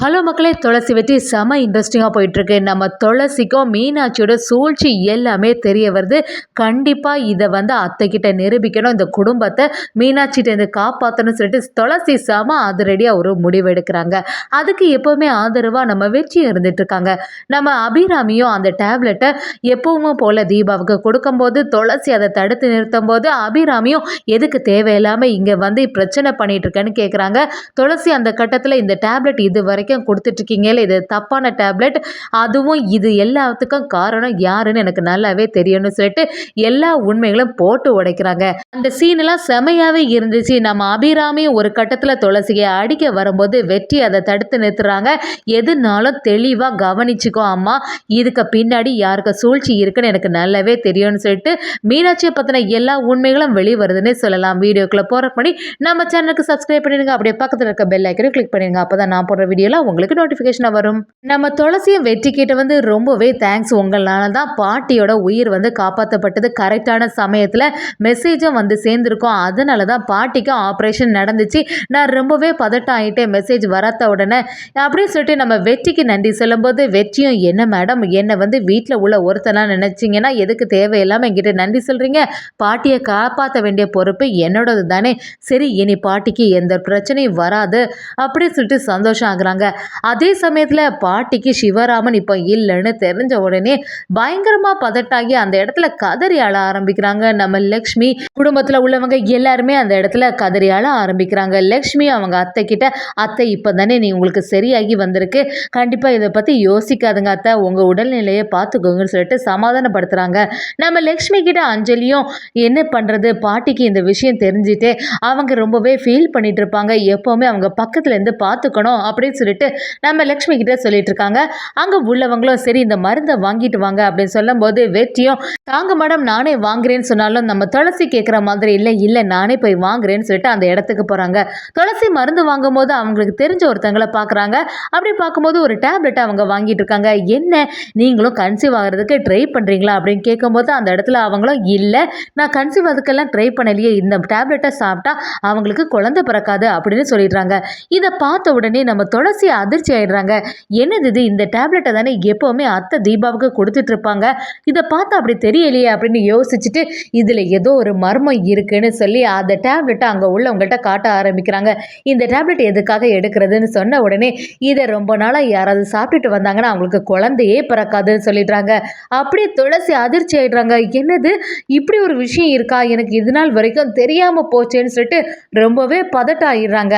Hello மக்களே, துளசி வெற்றி செம இன்ட்ரெஸ்டிங்காக போயிட்டுருக்கு. நம்ம துளசிக்கும் மீனாட்சியோட சூழ்ச்சி எல்லாமே தெரிய வருது. கண்டிப்பாக இதை அத்தைக்கிட்ட நிரூபிக்கணும், இந்த குடும்பத்தை மீனாட்சிகிட்டேருந்து காப்பாற்றணும்னு சொல்லிட்டு துளசி செம அதிரடியாக ஒரு முடிவு எடுக்கிறாங்க. அதுக்கு எப்போவுமே ஆதரவாக நம்ம வெற்றி இருந்துகிட்ருக்காங்க. நம்ம அபிராமியும் அந்த டேப்லெட்டை எப்பவும் போல் தீபாவுக்கு கொடுக்கும்போது துளசி அதை தடுத்து நிறுத்தும் போது அபிராமியும் எதுக்கு தேவையில்லாமல் இங்கே பிரச்சனை பண்ணிகிட்ருக்கேன்னு கேட்குறாங்க. துளசி அந்த கட்டத்தில் இந்த டேப்லெட் இது வரைக்கும் கொடுத்துட்ருக்கீங்களே, இது தப்பான டேப்லெட், அதுவும் இது எல்லாத்துக்கும் காரணம் யாருன்னு எனக்கு நல்லாவே தெரியும்னு சொல்லிட்டு எல்லா உண்மைகளும் போட்டு உடைக்கிறாங்க. அந்த சீனெல்லாம் செமையாவே இருந்துச்சு. நம்ம அபிராமி ஒரு கட்டத்தில் துளசியை அடிக்க வரும்போது வெற்றி அதை தடுத்து நிறுத்துறாங்க. எதுனாலும் தெளிவாக கவனிச்சுக்கோ அம்மா, இதுக்கு பின்னாடி யாருக்கு சூழ்ச்சி இருக்குன்னு எனக்கு நல்லாவே தெரியும்னு சொல்லிட்டு மீனாட்சியை பற்றின எல்லா உண்மைகளும் வெளிவருதுன்னு சொல்லலாம். வீடியோக்குள்ளே போகிற பண்ணி நம்ம சேனலுக்கு சப்ஸ்கிரைப் பண்ணிடுங்க. அப்படியே பக்கத்தில் இருக்க பெல் ஐக்கனை கிளிக் பண்ணிடுங்க. அப்போ தான் நான் போடுற வீடியோலாம் உங்களுக்கு நோட்டிஃபிகேஷனாக வரும். நம்ம துளசியை வெற்றி கிட்ட ரொம்பவே தேங்க்ஸ், உங்களால தான் பாட்டியோட உயிர் காப்பாற்றப்பட்டது. கரெக்டான சமயத்தில் மெசேஜும் சேர்ந்துருக்கோம். அதனால தான் பாட்டிக்கும் ஆப்ரேஷன் நடந்துச்சு. நான் ரொம்பவே பதட்டம் ஆகிட்டேன் மெசேஜ் வராத உடனே அப்படின்னு சொல்லிட்டு நம்ம வெற்றிக்கு நன்றி சொல்லும்போது வெற்றியும், என்ன மேடம், என்னை வீட்டில் உள்ள ஒருத்தனாக நினச்சிங்கன்னா எதுக்கு தேவையில்லாமல் என்கிட்ட நன்றி சொல்கிறீங்க? பாட்டியை காப்பாற்ற வேண்டிய பொறுப்பு என்னோடது தானே. சரி, இனி பாட்டிக்கு எந்த பிரச்சனையும் வராது அப்படின்னு சொல்லிட்டு சந்தோஷம் ஆகுறாங்க. அதே சமயத்தில் பாட்டிக்கு சிவராமன் இப்போ இல்லைன்னு தெரிஞ்ச உடனே பயங்கரமாக பதட்டாகி அந்த இடத்துல கதறி அழ ஆரம்பிக்கிறாங்க. நம்ம லக்ஷ்மி குடும்பத்தில் உள்ளவங்க எல்லாருமே அந்த இடத்துல கதறி அழ ஆரம்பிக்கிறாங்க. லக்ஷ்மி அவங்க அத்தை கிட்ட, அத்தை இப்போ தானே நீ உங்களுக்கு சரியாகி வந்திருக்கு, கண்டிப்பாக இதை பற்றி யோசிக்காதுங்க அத்தை, உங்கள் உடல்நிலையை பார்த்துக்கோங்கன்னு சொல்லிட்டு சமாதானப்படுத்துகிறாங்க. நம்ம லக்ஷ்மி கிட்ட அஞ்சலியும், என்ன பண்ணுறது, பாட்டிக்கு இந்த விஷயம் தெரிஞ்சுட்டு அவங்க ரொம்பவே ஃபீல் பண்ணிட்டு இருப்பாங்க, எப்போவுமே அவங்க பக்கத்துலேருந்து பார்த்துக்கணும் அப்படின்னு சொல்லிட்டு நம்ம லக்ஷ்மி கிட்ட சொல்லிட்டு இருக்காங்க. அங்கே உள்ளவங்களும் சரி இந்த மருந்தை வாங்கிட்டு வாங்க அப்படின்னு சொல்லும் போது வெற்றியும், தாங்க மேடம் நானே வாங்குறேன்னு சொன்னாலும் நம்ம துளசி கேட்குற மாதிரி இல்லை நானே போய் வாங்குறேன்னு சொல்லிட்டு அந்த இடத்துக்கு போகிறாங்க. துளசி மருந்து வாங்கும் போது அவங்களுக்கு தெரிஞ்ச ஒருத்தங்களை பார்க்குறாங்க. அப்படி பார்க்கும்போது ஒரு டேப்லெட்டை அவங்க வாங்கிட்டு இருக்காங்க. என்ன, நீங்களும் கன்சீவ் ஆகிறதுக்கு ட்ரை பண்ணுறீங்களா அப்படின்னு கேட்கும்போது அந்த இடத்துல அவங்களும், இல்லை நான் கன்சீவ் அதுக்கெல்லாம் ட்ரை பண்ணலையே, இந்த டேப்லெட்டை சாப்பிட்டா அவங்களுக்கு குழந்தை பிறக்காது அப்படின்னு சொல்லிடுறாங்க. இதை பார்த்த உடனே நம்ம துளசி அதிர்ச்சி ஆயிடுறாங்க. என்னது இது, இந்த டேப்லெட்டை தானே எப்போவுமே அத்தை தீபாவுக்கு கொடுத்துட்டு இருப்பாங்க, இதை பார்த்தா அப்படி தெரியலையே அப்படின்னு யோசிச்சுட்டு இதில் ஏதோ ஒரு மர்மம் இருக்குன்னு சொல்லி அந்த டேப்லெட்டை அங்கே உள்ளவங்கள்ட்ட காட்ட ஆரம்பிக்கிறாங்க. இந்த டேப்லெட் எதுக்காக எடுக்கிறதுன்னு சொன்ன உடனே இதை ரொம்ப நாளாக யாராவது சாப்பிட்டுட்டு வந்தாங்கன்னா அவங்களுக்கு குழந்தையே பிறக்காதுன்னு சொல்லிடுறாங்க. அப்படியே துளசி அதிர்ச்சி ஆயிடுறாங்க. என்னது, இப்படி ஒரு விஷயம் இருக்கா, எனக்கு இது நாள் வரைக்கும் தெரியாமல் போச்சேன்னு சொல்லிட்டு ரொம்பவே பதட்டம் ஆயிடுறாங்க.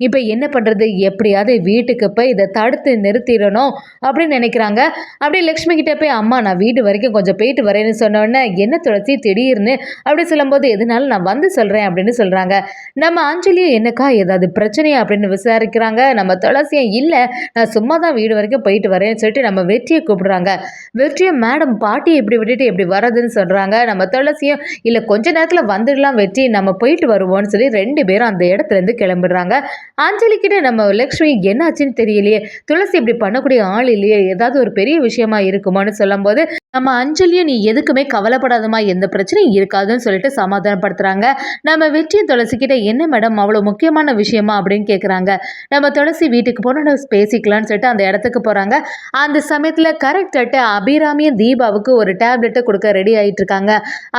இப்போ என்ன பண்ணுறது, எப்படியாவது வீட்டுக்கு போய் இதை தடுத்து நிறுத்திடணும் அப்படின்னு நினைக்கிறாங்க. அப்படியே லக்ஷ்மி கிட்டே போய், அம்மா நான் வீடு வரைக்கும் கொஞ்சம் போயிட்டு வரேன்னு சொன்னோடனே, என்ன துளசி திடீர்னு அப்படி சொல்லும்போது, எதுனாலும் நான் சொல்கிறேன் அப்படின்னு சொல்கிறாங்க. நம்ம அஞ்சலியும், என்னக்கா ஏதாவது பிரச்சனையா அப்படின்னு விசாரிக்கிறாங்க. நம்ம துளசியும், இல்லை நான் சும்மா தான் வீடு வரைக்கும் போயிட்டு வரேன்னு சொல்லிட்டு நம்ம வெற்றியை கூப்பிடுறாங்க. வெற்றியும், மேடம் பாட்டியை இப்படி விட்டுட்டு எப்படி வரதுன்னு சொல்கிறாங்க. நம்ம துளசியும், இல்லை கொஞ்ச நேரத்தில் வந்துடலாம் வெற்றி, நம்ம போயிட்டு வருவோம்னு சொல்லி 2 பேரும் அந்த இடத்துலேருந்து கிளம்பிடுறாங்க. அஞ்சலி கிட்ட நம்ம லக்ஷ்மி, என்னாச்சுன்னு தெரியலையே, துளசி இப்படி பண்ணக்கூடிய ஆள் இல்லையே, ஏதாவது ஒரு பெரிய விஷயமா இருக்குமான்னு சொல்லும் போது நம்ம அஞ்சலியும், நீ எதுக்குமே கவலைப்படாதமா, எந்த பிரச்சனையும் இருக்காதுன்னு சொல்லிட்டு சமாதானப்படுத்துறாங்க. நம்ம வெற்றியும் துளசி கிட்ட, என்ன மேடம் அவ்வளோ முக்கியமான விஷயமா அப்படின்னு கேட்குறாங்க. நம்ம துளசி வீட்டுக்கு போனோன்னு பேசிக்கலாம்னு சொல்லிட்டு அந்த இடத்துக்கு போகிறாங்க. அந்த சமயத்தில் கரெக்டாக அபிராமியும் தீபாவுக்கு ஒரு டேப்லெட்டை கொடுக்க ரெடி ஆகிட்டு இருக்காங்க.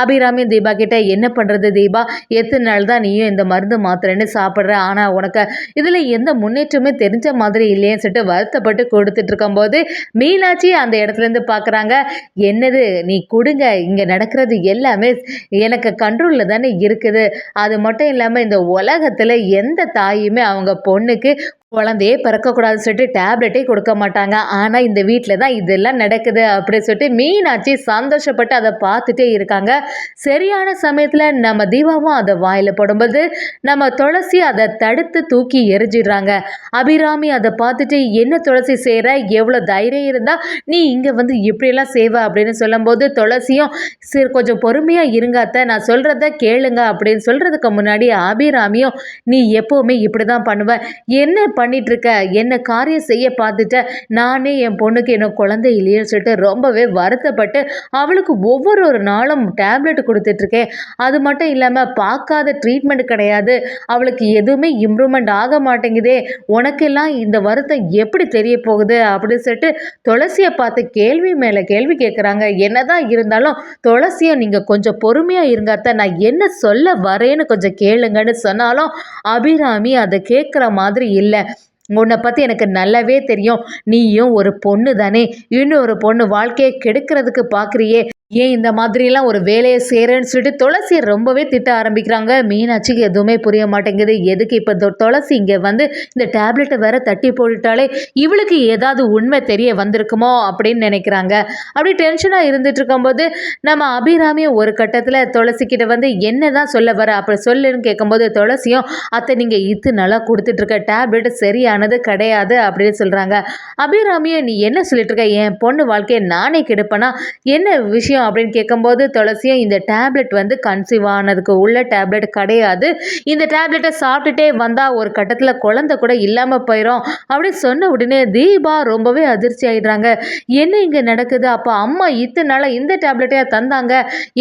அபிராமியும் தீபா கிட்ட, என்ன பண்ணுறது தீபா, எத்தனை நாள் தான் நீயும் இந்த மருந்து மாத்திரன்னு சாப்பிட்ற, ஆனால் உனக்கு இதில் எந்த முன்னேற்றமே தெரிஞ்ச மாதிரி இல்லையேன்னு சொல்லிட்டு வருத்தப்பட்டு கொடுத்துட்டு இருக்கும்போது மீனாட்சி அந்த இடத்துலேருந்து பார்க்குறாங்க. என்னது நீ கொடுங்க, இங்கே நடக்கிறது எல்லாமே எனக்கு கண்ட்ரோலில் தானே இருக்குது, அது மட்டும் இல்லாமல் இந்த உலகத்தில் எந்த தாயுமே அவங்க பொண்ணுக்கு குழந்தையே பிறக்கக்கூடாதுன்னு சொல்லிட்டு டேப்லெட்டே கொடுக்க மாட்டாங்க, ஆனால் இந்த வீட்டில் தான் இதெல்லாம் நடக்குது அப்படின்னு சொல்லிட்டு மீனாட்சி சந்தோஷப்பட்டு அதை பார்த்துட்டே இருக்காங்க. சரியான சமயத்தில் நம்ம தீபாவும் அதை வாயில் போடும்போது நம்ம துளசி அதை தடுத்து தூக்கி எரிஞ்சிடுறாங்க. அபிராமி அதை பார்த்துட்டு, என்ன துளசி செய்கிற, எவ்வளோ தைரியம் இருந்தால் நீ இங்கே இப்படியெல்லாம் செய்வ அப்படின்னு சொல்லும்போது துளசியும், சரி கொஞ்சம் பொறுமையாக இருங்க அத்தை, நான் சொல்கிறத கேளுங்க அப்படின்னு சொல்கிறதுக்கு முன்னாடி அபிராமியும், நீ எப்போவுமே இப்படி தான் பண்ணுவ, என்ன பண்ணிட்டு இருக்க? என்ன காரியம் செய்ய பார்த்துட்ட? நானே என் பொண்ணுக்கு இன்னும் குழந்தை இல்லையேன்னு சொல்லிட்டு ரொம்பவே வருத்தப்பட்டு அவளுக்கு ஒவ்வொரு நாளும் டேப்லெட் கொடுத்துட்ருக்கேன். அது மட்டும் இல்லாமல் பார்க்காத ட்ரீட்மெண்ட் கிடையாது. அவளுக்கு எதுவுமே இம்ப்ரூவ்மெண்ட் ஆக மாட்டேங்குதே. உனக்கெல்லாம் இந்த வருத்தம் எப்படி தெரிய போகுது அப்படின்னு சொல்லிட்டு துளசியை பார்த்து கேள்வி மேலே கேள்வி கேட்குறாங்க. என்னதான் இருந்தாலும் துளசியை நீங்கள் கொஞ்சம் பொறுமையாக இருங்க அத்தை, நான் என்ன சொல்ல வரேன்னு கொஞ்சம் கேளுங்கன்னு சொன்னாலும் அபிராமி அதை கேட்குற மாதிரி இல்லை. உன்னை பற்றி எனக்கு நல்லாவே தெரியும். நீயும் ஒரு பொண்ணு தானே, இன்னொரு பொண்ணு வாழ்க்கையை கெடுக்கிறதுக்கு பார்க்குறியே, ஏன் இந்த மாதிரிலாம் ஒரு வேலையை செய்கிறேன்னு சொல்லிட்டு துளசியை ரொம்பவே திட்ட ஆரம்பிக்கிறாங்க. மீனாட்சிக்கு எதுவுமே புரிய மாட்டேங்குது. எதுக்கு இப்போ துளசி இங்கே வந்து இந்த டேப்லெட்டை வேற தட்டி போட்டுட்டாலே இவளுக்கு ஏதாவது உண்மை தெரிய வந்திருக்குமோ அப்படின்னு நினைக்கிறாங்க. அப்படி டென்ஷனாக இருந்துட்டு இருக்கும்போது நம்ம அபிராமியும் ஒரு கட்டத்தில் துளசிக்கிட்ட வந்து என்ன தான் சொல்ல வர அப்படி சொல்லுன்னு கேட்கும்போது துளசியும் அத்தை நீங்கள் நல்லா கொடுத்துட்ருக்க டேப்லெட் சரியானது கிடையாது அப்படின்னு சொல்கிறாங்க. அபிராமியை நீ என்ன சொல்லிட்டு இருக்க? என் பொண்ணு வாழ்க்கையை நானே கெடுப்பேனா? என்ன விஷயம் அப்படின்னு கேட்கும்போது துளசியும் இந்த டேப்லெட் வந்து கன்சீவ் ஆனதுக்கு உள்ள டேப்லெட் கிடையாது. இந்த டேப்லெட்டை சாப்பிட்டுட்டே வந்தால் ஒரு கட்டத்தில் குழந்தை கூட இல்லாமல் போயிடும் அப்படின்னு சொன்ன உடனே தீபா ரொம்பவே அதிர்ச்சி ஆயிடுறாங்க. என்ன இங்கே நடக்குது? அப்போ அம்மா இத்தனால இந்த டேப்லெட்டையா தந்தாங்க?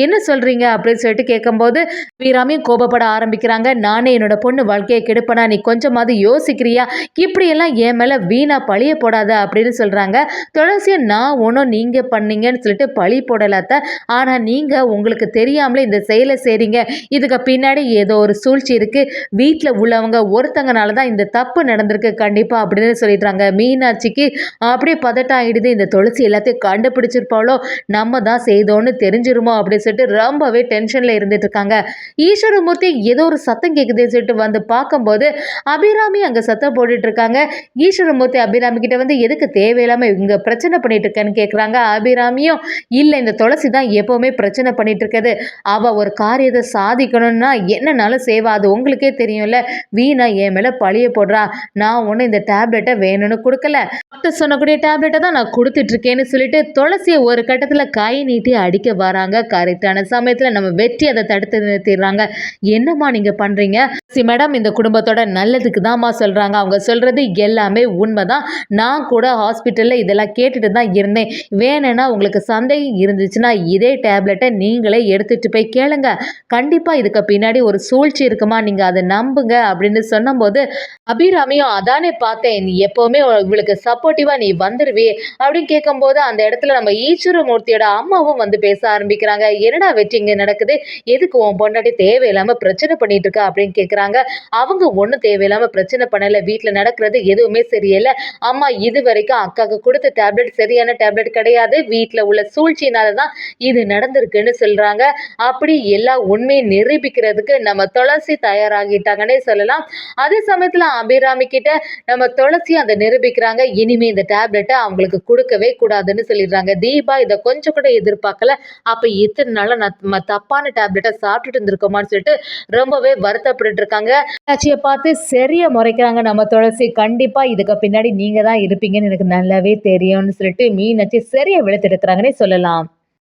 என்ன சொல்கிறீங்க அப்படின்னு சொல்லிட்டு கேட்கும்போது வீராமையும் கோபப்பட ஆரம்பிக்கிறாங்க. நானே என்னோட பொண்ணு வாழ்க்கையை கெடுப்பனா? நீ கொஞ்சமாவது யோசிக்கிறியா? இப்படியெல்லாம் என் மேலே வீணா பழிய போடாத அப்படின்னு சொல்கிறாங்க. துளசியை நான் ஒன்றும் நீங்கள் பண்ணீங்கன்னு சொல்லிட்டு பழி போடலை. ஆனால் நீங்கள் உங்களுக்கு தெரியாமலே இந்த செயலை செய்கிறீங்க. இதுக்கு பின்னாடி ஏதோ ஒரு சூழ்ச்சி இருக்குது. வீட்டில் உள்ளவங்க ஒருத்தங்கனால தான் இந்த தப்பு நடந்திருக்கு கண்டிப்பாக அப்படின்னு சொல்லிடுறாங்க. மீனாட்சிக்கு அப்படியே பதட்டம் ஆகிடுது. இந்த துளசி எல்லாத்தையும் கண்டுபிடிச்சிருப்பாளோ, நம்ம தான் செய்தோன்னு தெரிஞ்சிருமோ அப்படின்னு சொல்லிட்டு ரொம்பவே டென்ஷனில் இருந்துட்டு இருக்காங்க. ஈஸ்வரமூர்த்தி ஏதோ ஒரு சத்தம் கேட்குதுன்னு சொல்லிட்டு வந்து பார்க்கும்போது அபிராமி அங்கே சத்தம் போட்டுட்டு இருக்காங்க. ஈஸ்வரமூர்த்தி அபிராமி கிட்ட வந்து எதுக்கு தேவையில்லாமல் இங்கே பிரச்சனை பண்ணிட்டு இருக்கேன்னு கேட்குறாங்க. அபிராமியும் இல்லை, இந்த துளசி தான் எப்போவுமே பிரச்சனை பண்ணிட்டு இருக்குது. அவள் ஒரு காரியத்தை சாதிக்கணும்னா என்னன்னாலும் செய்வா. அது உங்களுக்கே தெரியும்ல. வீணா என் மேலே பழிய போடுறா. நான் ஒன்றும் இந்த டேப்லெட்டை வேணும்னு கொடுக்கல. டாக்டர் சொன்னக்கூடிய டேப்லெட்டை தான் நான் கொடுத்துட்ருக்கேன்னு சொல்லிட்டு துளசியை ஒரு கட்டத்தில் கை நீட்டி அடிக்க வராங்க. கரெக்டான சமயத்தில் நம்ம வெற்றி அதை தடுத்து நிறுத்திடுறாங்க. என்னம்மா நீங்கள் பண்ணுறீங்க? மேடம் இந்த குடும்பத்தோட நல்லதுக்கு தான்மா சொல்கிறாங்க. அவங்க சொல்கிறது எல்லாமே உண்மைதான். நான் கூட ஹாஸ்பிட்டலில் இதெல்லாம் கேட்டுட்டு தான் இருந்தேன். வேணும்னா உங்களுக்கு சந்தேகம் இருந்துச்சுன்னா இதே டேப்லெட்டை நீங்களே எடுத்துகிட்டு போய் கேளுங்க. கண்டிப்பாக இதுக்கு பின்னாடி ஒரு சூழ்ச்சி இருக்குமா, நீங்கள் அதை நம்புங்க அப்படின்னு சொன்னபோது அபிராமியும் அதானே பார்த்தேன், நீ எப்போவுமே இவளுக்கு சப்போர்ட்டிவாக நீ வந்துடுவே அப்படின்னு கேட்கும்போது அந்த இடத்துல நம்ம ஈஸ்வரமூர்த்தியோட அம்மாவும் வந்து பேச ஆரம்பிக்கிறாங்க. என்னடா வெற்றி இங்கே நடக்குது? எதுக்கு உன் பொண்டாட்டி தேவையில்லாமல் பிரச்சனை பண்ணிட்டு இருக்கா அப்படின்னு கேட்குறாங்க. அவங்க ஒன்றும் தேவையில்லாமல் பிரச்சனை பண்ணலை. வீட்டில் நடக்கிறது எதுவுமே சரியில்லை. அம்மா இது வரைக்கும் அக்காவுக்கு கொடுத்த டேப்லெட் சரியான டேப்லெட் கிடையாது. வீட்டில் உள்ள சூழ்ச்சியினால தான் இது நடந்திருக்குன்னு சொல்கிறாங்க. அப்படி எல்லா உண்மையை நிரூபிக்கிறதுக்கு நம்ம துளசி தயாராகிட்டாங்கன்னே சொல்லலாம். அதே சமயத்தில் அபிராமி கிட்ட நம்ம துளசி அதை நிரூபிக்கிறாங்க. இனிமே இந்த டேப்லெட்டை அவங்களுக்கு கொடுக்கவே கூடாதுன்னு சொல்லிடுறாங்க. தீபா இதை கொஞ்சம் கூட எதிர்பார்க்கல. அப்போ இத்தனை நாளாக நம்ம தப்பான டேப்லெட்டை சாப்பிட்டுட்டு இருந்திருக்கோமான்னு சொல்லிட்டு ரொம்பவே வருத்தப்பட்டு இருக்காங்க. ஆட்சியை பார்த்து சரியா முறைக்கிறாங்க நம்ம துளசி. கண்டிப்பாக இதுக்கு பின்னாடி நீங்கள் தான் இருப்பீங்கன்னு எனக்கு நல்லாவே தெரியும்னு சொல்லிட்டு மீனாட்சி சரியா விழுத்தெடுக்கிறாங்கன்னே சொல்லலாம்.